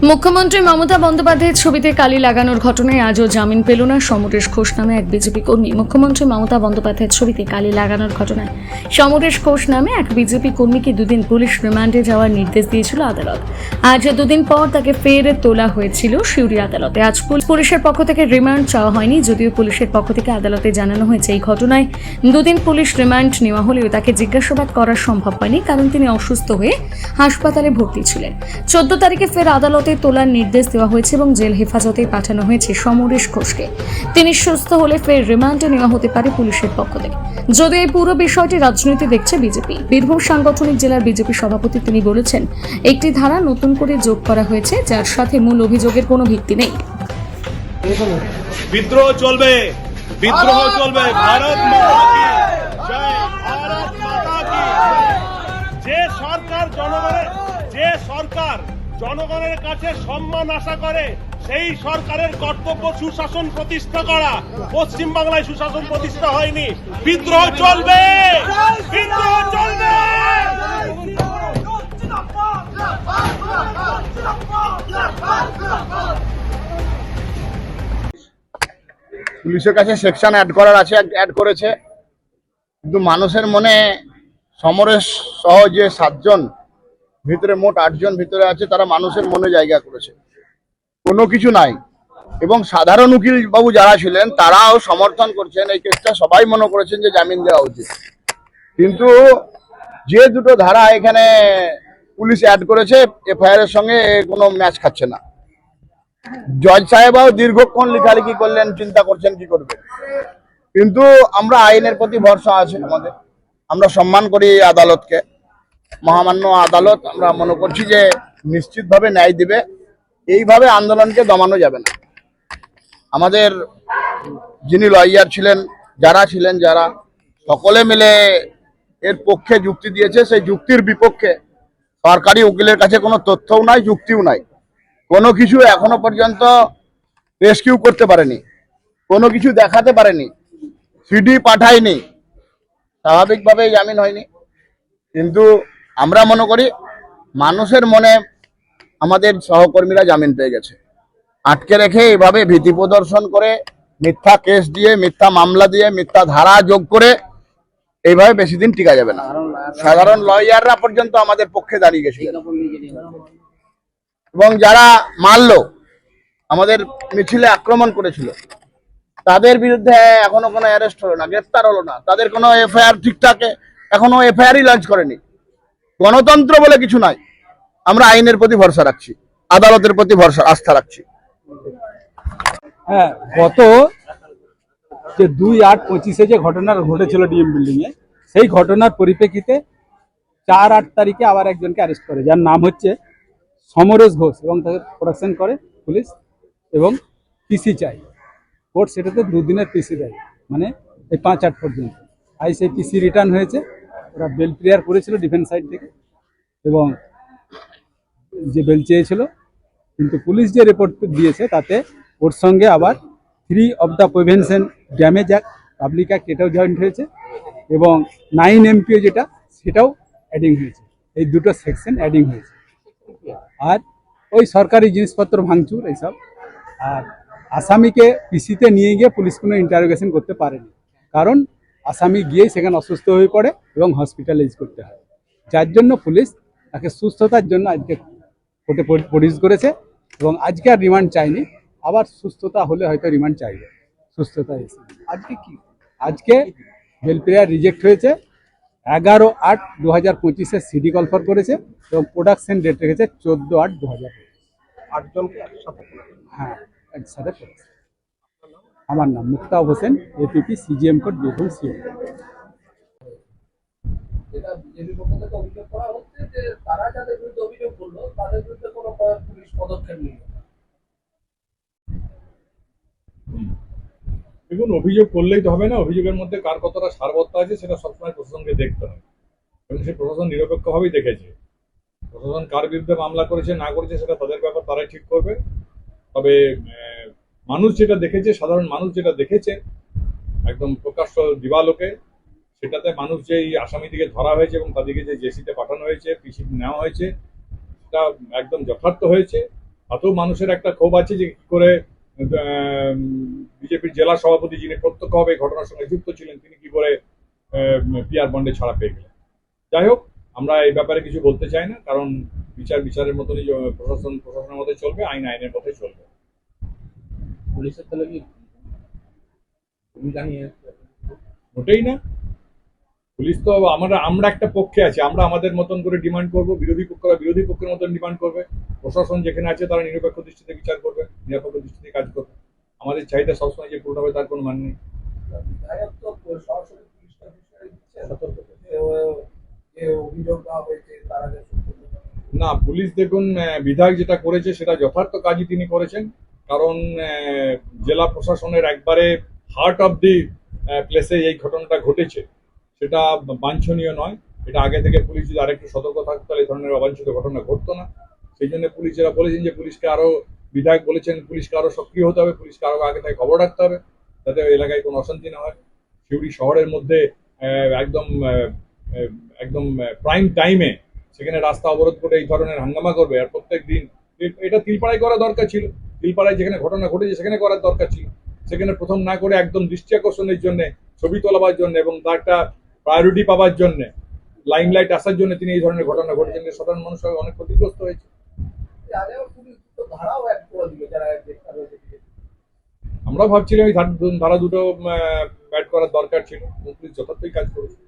মুখ্যমন্ত্রী মমতা বন্দ্যোপাধ্যায়ের ছবিতে কালি লাগানোর ঘটনায় আজও জামিন পেল না সমরেশ ঘোষ নামে এক বিজেপি কর্মী। মুখ্যমন্ত্রী মমতা বন্দ্যোপাধ্যায়ের ছবিতে কালি লাগানোর ঘটনায় সমরেশ ঘোষ নামে এক বিজেপি কর্মীকে দুদিন পুলিশ রিমান্ডে যাওয়ার নির্দেশ দিয়েছিল আদালত। আজ দুদিন পর তাকে ফের তোলা হয়েছিল সিউড়ি আদালতে। আজ পুলিশের পক্ষ থেকে রিমান্ড চাওয়া হয়নি, যদিও পুলিশের পক্ষ থেকে আদালতে জানানো হয়েছে এই ঘটনায় দুদিন পুলিশ রিমান্ড নেওয়া হলেও তাকে জিজ্ঞাসাবাদ করা সম্ভব হয়নি, কারণ তিনি অসুস্থ হয়ে হাসপাতালে ভর্তি ছিলেন। 14 তারিখে ফের আদালতে তোলার নির্দেশ দেওয়া হয়েছে এবং জেল হেফাজতে পাঠানো হয়েছে সমরেশ ঘোষকে। তিনি সুস্থ হলে ফের রিমান্ডে নেওয়া হতে পারে পুলিশের পক্ষ থেকে। যদিও এই পুরো বিষয়টি রাজনীতি দেখছে বিজেপি। বীরভূম সাংগঠনিক জেলার বিজেপি সভাপতি তিনি বলেছেন, একটি ধারা নতুন করে যোগ করা হয়েছে যার সাথে মূল অভিযোগের কোনো ভিত্তি নেই। বিদ্রোহ চলবে, বিদ্রোহ চলবে। ভারত মাতা কি জয়, ভারত মাতা কি জয়। যে সরকার জনগণের কাছে সম্মান আশা করে, সেই সরকারের কর্তব্য সুশাসন প্রতিষ্ঠা করা। পশ্চিম বাংলায় সুশাসন প্রতিষ্ঠা হয়নি। বিদ্রোহ চলবে, বিদ্রোহ চলবে। পুলিশের কাছে সেকশন অ্যাড করার আছে, অ্যাড করেছে, কিন্তু মানুষের মনে সমরেশ সহ যে 7 জন ভিতরে, মোট 8 জন ভিতরে আছে, তারা মানুষের মনে জায়গা করেছে। কোনো কিছু নাই। এবং সাধারণ উকিল বাবু যারা ছিলেন তারাও সমর্থন করছেন এই কেসটা। সবাই মনে করেছেন যে জামিন দেওয়া উচিত, কিন্তু যে দুটো ধারা এখানে পুলিশ অ্যাড করেছে এফআইআর এর সঙ্গে কোনো ম্যাচ খাচ্ছে না। জজ সাহেবও দীর্ঘক্ষণ লেখালেখি করলেন, চিন্তা করছেন কি করবে। কিন্তু আমরা আইনের প্রতি ভরসা আছে আমাদের, আমরা সম্মান করি আদালতকে, মহামান্য আদালত। আমরা মনে করছি যে নিশ্চিতভাবে ন্যায় দিবে। এইভাবে আন্দোলনকে দমানো যাবে না। আমাদের যিনি লয়ার ছিলেন, যারা সকলে মিলে এর পক্ষে যুক্তি দিয়েছে, সেই যুক্তির বিপক্ষে সরকারি উকিলের কাছে কোনো তথ্যও নাই, যুক্তিও নাই। কোনো কিছু এখনো পর্যন্ত রেস্কিউ করতে পারেনি, কোনো কিছু দেখাতে পারেনি, সিডি পাঠায়নি, স্বাভাবিকভাবে জামিন হয়নি। কিন্তু আমরা মনে করি মানুষের মনে আমাদের সহকর্মীরা জামিন পেয়ে গেছে। আটকে রেখে এইভাবে ভীতি প্রদর্শন করে, মিথ্যা কেস দিয়ে, মিথ্যা মামলা দিয়ে, মিথ্যা ধারা যোগ করে এইভাবে বেশি দিন টিকা যাবে না। সাধারণ লয়াররা পর্যন্ত আমাদের পক্ষে দাঁড়িয়ে গেছে, এবং যারা মারলো, আমাদের মিছিলে আক্রমণ করেছিল, তাদের বিরুদ্ধে এখনো কোনো অ্যারেস্ট হলো না, গ্রেফতার হলো না। তাদের কোনো এফআইআর ঠিকঠাক এখনো এফআইআরই লঞ্চ করেনি। গণতন্ত্র বলে কিছু নাই। আমরা আইনের প্রতি ভরসা রাখছি, আদালতের প্রতি আস্থা রাখছি। হ্যাঁ, গত যে 2/8/25 যে ঘটনা ঘটেছিল ডিএম বিল্ডিং এ, সেই ঘটনার পরিপ্রেক্ষিতে 4-8 তারিখে আবার একজনকে অ্যারেস্ট করে, যার নাম হচ্ছে সমরেশ ঘোষ, এবং তাকে প্রোটেকশন করে পুলিশ এবং পিসি চাই। কোর্ট সেটাতে 2 দিনের পিসি দেয়, মানে এই 5-8 পর্যন্ত। আই সেই পিসি রিটার্ন হয়েছে। ওরা বেল প্রেয়ার করেছিল ডিফেন্স সাইড থেকে, এবং যে বেল চেয়েছিল, কিন্তু পুলিশ যে রিপোর্ট দিয়েছে তাতে ওর সঙ্গে আবার 3 of the prevention damage act, public act, এটাও জয়েন্ট হয়েছে, এবং 9 MPO যেটা, সেটাও অ্যাডিং হয়েছে। এই দুটো সেকশন অ্যাডিং হয়েছে। আর ওই সরকারি জিনিসপত্র ভাঙচুর এইসব। আর আসামিকে পিসিতে নিয়ে গিয়ে পুলিশ কোনো ইন্টারোগেশন করতে পারেনি, কারণ আসামি গিয়েই সেখানে অসুস্থ হয়ে পড়ে এবং হসপিটালাইজ করতে হয়, যার জন্য পুলিশ তাকে সুস্থতার জন্য আজকে কোর্টে প্রডিউস করেছে। এবং আজকে আর রিমান্ড চাইনি, আবার সুস্থতা হলে হয়তো রিমান্ড চাইবে। সুস্থতা এসে আজকে বেল প্রেয়ার রিজেক্ট হয়েছে। 11/8/2025 সিডি কলফার করেছে, এবং প্রোডাকশন ডেট রেখেছে 14/8/2025। 8 জনকে একসাথে। হ্যাঁ, একসাথে করেছে। আমার নাম Muktab Hossain, APP CGM court Birbhum CM. যেটা বিজেপির পক্ষ থেকে অভিযোগ করা হচ্ছে যে তারা যাদের বিরুদ্ধে অভিযোগ করলো তাদের বিরুদ্ধে কোনো পুলিশ পদক্ষেপ নিল। দেখুন, অভিযোগ করলেই তো হবে না। অভিযোগের মধ্যে কার কতটা সারবত্তা আছে সেটা সবসময় প্রশাসনকে দেখতে হবে, এবং সেই প্রশাসন নিরপেক্ষভাবেই দেখেছে। প্রশাসন কার বিরুদ্ধে মামলা করেছে না করেছে সেটা তাদের ব্যাপার, তারাই ঠিক করবে। তবে মানুষ যেটা দেখেছে, সাধারণ মানুষ যেটা দেখেছে একদম প্রকাশ্য দিবালোকে, সেটাতে মানুষ যেই আসামিদিকে ধরা হয়েছে এবং তাদেরকে যে জেসিতে পাঠানো হয়েছে, পিসি নেওয়া হয়েছে, সেটা একদম যথার্থ হয়েছে। এত মানুষের একটা ক্ষোভ আছে যে কি করে বিজেপির জেলা সভাপতি যিনি প্রত্যক্ষভাবে এই ঘটনার সঙ্গে যুক্ত ছিলেন তিনি কি করে পিআর বন্ডে ছাড়া পেয়ে গেলেন। যাই হোক, আমরা এই ব্যাপারে কিছু বলতে চাই না, কারণ বিচারের মতনই প্রশাসনের মধ্যে চলবে, আইনের মধ্যে চলবে। পুলিশের তাহলে কি ভূমিকা নিয়ে মোটেই না। পুলিশ তো আমরা একটা পক্ষে আছি, আমরা আমাদের মতন করে ডিমান্ড করব, বিরোধী পক্ষরা বিরোধী পক্ষের মতন ডিমান্ড করবে, প্রশাসন যেখানে আছে তারা নিরপেক্ষ দৃষ্টিতে বিচার করবে, নিরপেক্ষ দৃষ্টিতে কাজ করবে। আমাদের চাহিদা সবসময় যে পূর্ণ হবে তার কোনো মান নেই। বিধায়ক তো সরাসরি পুলিশকে বিষয়ে দিচ্ছে যে অভিযোগ দেওয়া হয়েছে তারা যে না, পুলিশ দেখুন, বিধায়ক যেটা করেছে সেটা যথার্থ কাজই তিনি করেছেন, কারণ জেলা প্রশাসনের একবারে হার্ট অফ দি প্লেসে এই ঘটনাটা ঘটেছে, সেটা বাঞ্ছনীয় নয়। এটা আগে থেকে পুলিশ যদি আরেকটু সতর্ক থাকতো তাহলে এই ধরনের অবাঞ্ছিত ঘটনা ঘটতো না। সেই জন্য পুলিশেরা বলেছেন যে পুলিশকে আরো, বিধায়ক বলেছেন পুলিশকে আরো সক্রিয় হতে হবে, পুলিশকে আরো আগে থেকে খবর রাখতে হবে যাতে এলাকায় কোনো অশান্তি না হয়। সিউড়ি শহরের মধ্যে একদম একদম প্রাইম টাইমে সেখানে রাস্তা অবরোধ করে এই ধরনের হাঙ্গামা করবে, আর প্রত্যেক দিন এটা তিলপাড়ায় করা দরকার ছিল, তিলপাড়ায় যেখানে ঘটনা ঘটেছে সেখানে করার দরকার ছিল। সেখানে প্রথম না করে একদম দৃষ্টি আকর্ষণের জন্য, ছবি তোলাবার জন্য এবং তার একটা প্রায়োরিটি পাওয়ার জন্য, লাইমলাইট আসার জন্য তিনি এই ধরনের ঘটনা ঘটেছেন, সাধারণ মানুষ অনেক ক্ষতিগ্রস্ত হয়েছে। আগেও পুলিশ তো ধারাও অ্যাড করে দিল যারা গ্রেফতার হয়েছে। আমরা ভাবছিলাম এই ধারা দুটো অ্যাড করার দরকার ছিল, পুলিশ যথার্থই কাজ করেছে।